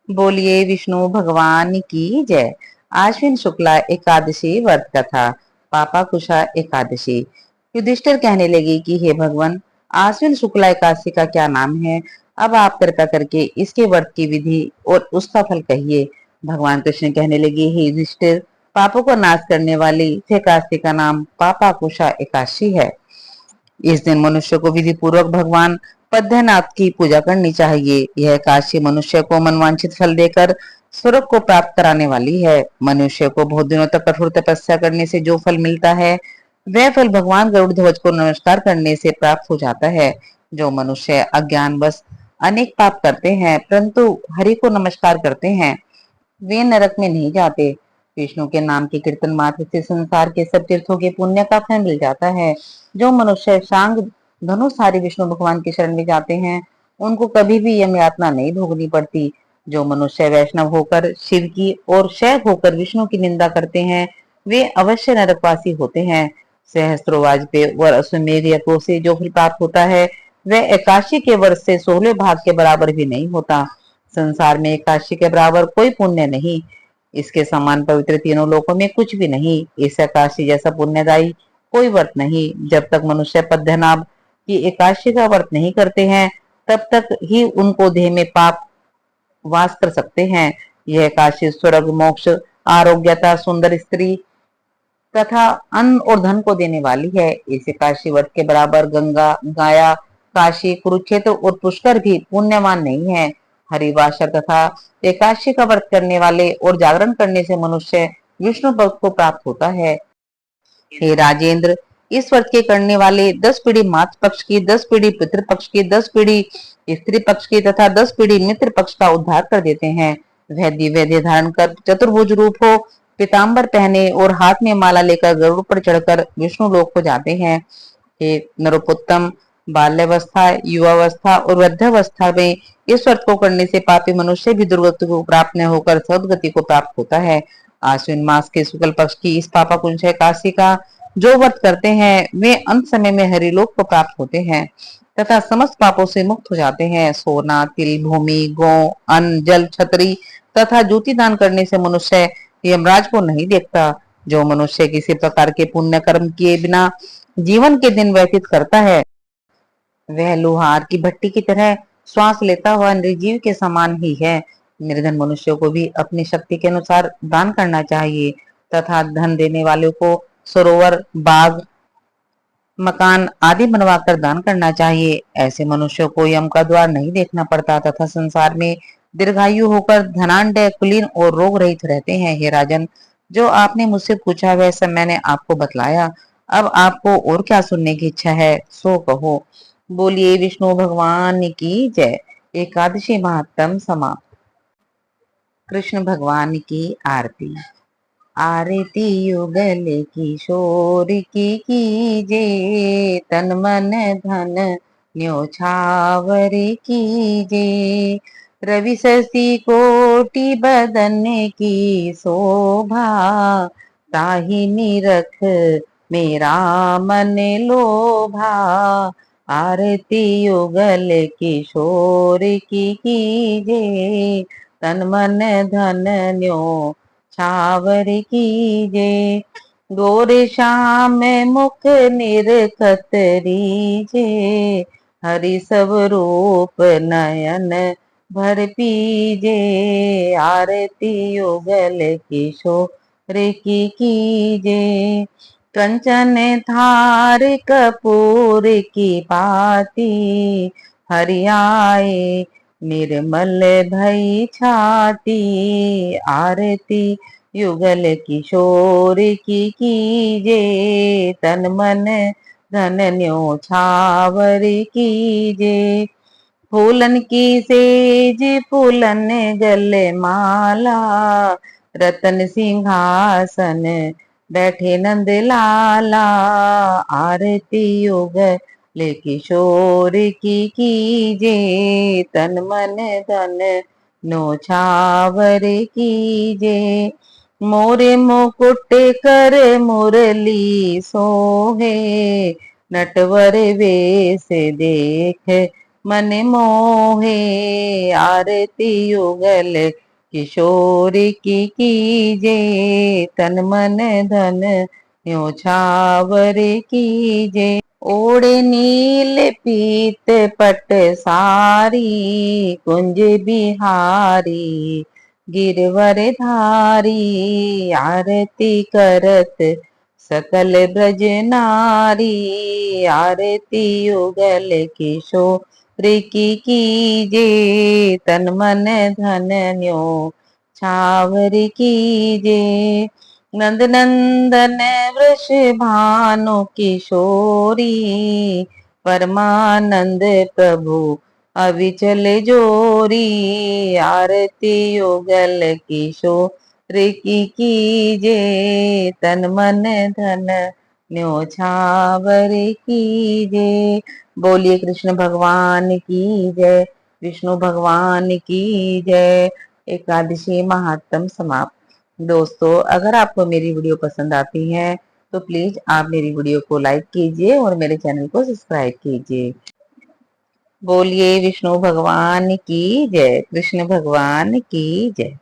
बोलिए विष्णु भगवान की जय। आश्विन शुक्ला एकादशी व्रत कथा। पापा कुशा एकादशी। युधिष्ठिर कहने लगे कि हे भगवान, आश्विन शुक्ला एकादशी का क्या नाम है? अब आप कृपा करके इसके व्रत की विधि और उसका फल कहिए। भगवान कृष्ण कहने लगे, हे युधिष्ठिर, पापों को नाश करने वाली इस एकादशी का नाम पापा कुशा एकादशी है। इस दिन मनुष्य को विधि पूर्वक भगवान पद्मनाभ की पूजा करनी चाहिए। यह काशी मनुष्य को मनवांछित फल देकर स्वर्ग को प्राप्त कराने वाली है। मनुष्य को बहुत दिनों तक कठोर तपस्या करने से जो फल मिलता है, वह फल भगवान गरुड़ ध्वज को नमस्कार करने से प्राप्त हो जाता है। जो मनुष्य अज्ञान बस अनेक पाप करते हैं, परंतु हरि को नमस्कार करते हैं, वे नरक में नहीं जाते। विष्णु के नाम के कीर्तन मात्र से संसार के सब तीर्थों के पुण्य का फल मिल जाता है। जो मनुष्य शांग धनुषधारी विष्णु भगवान की शरण में जाते हैं, उनको कभी भी यम यातना नहीं भोगनी पड़ती। जो मनुष्य वैष्णव होकर शिव की और शैव होकर विष्णु की निंदा करते हैं, वे अवश्य नरकवासी होते हैं। सहस्त्रों वाजपेयी और अश्वमेध यज्ञों से जो फल प्राप्त होता है, वह एकादशी के वर्ष से 16 भाग के बराबर भी नहीं होता। संसार में एकादशी के बराबर कोई पुण्य नहीं। इसके समान पवित्र तीनों लोकों में कुछ भी नहीं। इस एकादशी जैसा पुण्यदायी कोई व्रत नहीं। जब तक मनुष्य पद्मनाभ की एकादशी का व्रत नहीं करते हैं, तब तक ही उनको देह में पाप वास कर सकते हैं। यह एकादशी स्वर्ग, मोक्ष, आरोग्यता, सुंदर स्त्री तथा अन्न और धन को देने वाली है। इस एकादशी व्रत के बराबर गंगा, गाया, काशी, कुरुक्षेत्र और पुष्कर भी पुण्यवान नहीं है। हरिवासर तथा एकादशी का व्रत करने वाले और जागरण करने से मनुष्य विष्णु पद को प्राप्त होता है। हे राजेंद्र, इस व्रत के करने वाले 10 पीढ़ी मातृ पक्ष की, 10 पीढ़ी पितृ पक्ष की, 10 पीढ़ी स्त्री पक्ष की तथा 10 पीढ़ी मित्र पक्ष का उद्धार कर देते हैं। वह दिव्य देह धारण कर चतुर्भुज रूप हो, पीताम्बर पहने और हाथ में माला लेकर गरुड़ पर चढ़कर विष्णु लोक को जाते हैं। हे नरोत्तम, बाल्यावस्था, युवावस्था और वृद्धावस्था में इस व्रत को करने से पापी मनुष्य भी दुर्गति को प्राप्त न होकर सद्गति को प्राप्त होता है। आश्विन मास के शुक्ल पक्ष की इस पापा कुंज एकादशी का जो व्रत करते हैं, वे अंत समय में हरिलोक को प्राप्त होते हैं तथा समस्त पापों से मुक्त हो जाते हैं। सोना, तिल, भूमि, गौ, अन्न, जल, छतरी तथा ज्योति दान करने से मनुष्य यमराज को नहीं देखता। जो मनुष्य किसी प्रकार के पुण्य कर्म किए बिना जीवन के दिन व्यतीत करता है, वह लोहार की भट्टी की तरह श्वास लेता हुआ निर्जीव के समान ही है। निर्धन मनुष्यों को भी अपनी शक्ति के अनुसार दान करना चाहिए तथा धन देने वालों को सरोवर, बाग, मकान आदि बनवाकर दान करना चाहिए। ऐसे मनुष्यों को यम का द्वार नहीं देखना पड़ता तथा संसार में दीर्घायु होकर धनाढ्य, कुलीन और रोग रहित रहते हैं। हे राजन, जो आपने मुझसे पूछा वह सब मैंने आपको बतलाया। अब आपको और क्या सुनने की इच्छा है, सो कहो। बोलिए विष्णु भगवान की जय। एकादशी महात्म समाप्त। कृष्ण भगवान की आरती। आरती युगल किशोर की कीजे, तन मन धन न्योछावर कीजे। रवि शशि कोटि बदन की शोभा, ताहि निरख मेरा मन लोभा। आरती युगल किशोर की कीजे, तन मन धन न्यो छावर कीजे। गोरे श्याम मुख निरखतरीजे, हरि सब रूप नयन भर पीजे। आरती युगल किशोर की कीजे, कंचन थार कपूर की पाती। हरियाए निर्मल भई छाती। आरती युगल किशोर की कीजे, तन मन धन न्योछावर कीजे। फूलन की सेज फूलन गल माला, रतन सिंहासन बैठे नंद लाला। आरती युगल किशोर की कीजे, तन मन धन न्योछावर कीजे। मोरे मुकुट कर मुरली सोहे, नटवर वेश देख मन मोहे। आरती युगल किशोर की कीजे, तन मन धन न्योछावर कीजे। ओढ़े नील पीत पट सारी, कुंज बिहारी गिरवर धारी। आरती करत सकल ब्रज नारी, आरती युगल किशोर की कीजे, तन मन धन न्यो छावर कीजे। नंद नंदन वृष भानु किशोरी, परमानंद प्रभु अविचल जोरी। आरती युगल किशोर की कीजे, तन मन धन न्योछावर कीजे। बोलिए कृष्ण भगवान की जय, विष्णु भगवान की जय। एकादशी महात्म समाप्त। दोस्तों, अगर आपको मेरी वीडियो पसंद आती है तो प्लीज आप मेरी वीडियो को लाइक कीजिए और मेरे चैनल को सब्सक्राइब कीजिए। बोलिए विष्णु भगवान की जय, कृष्ण भगवान की जय।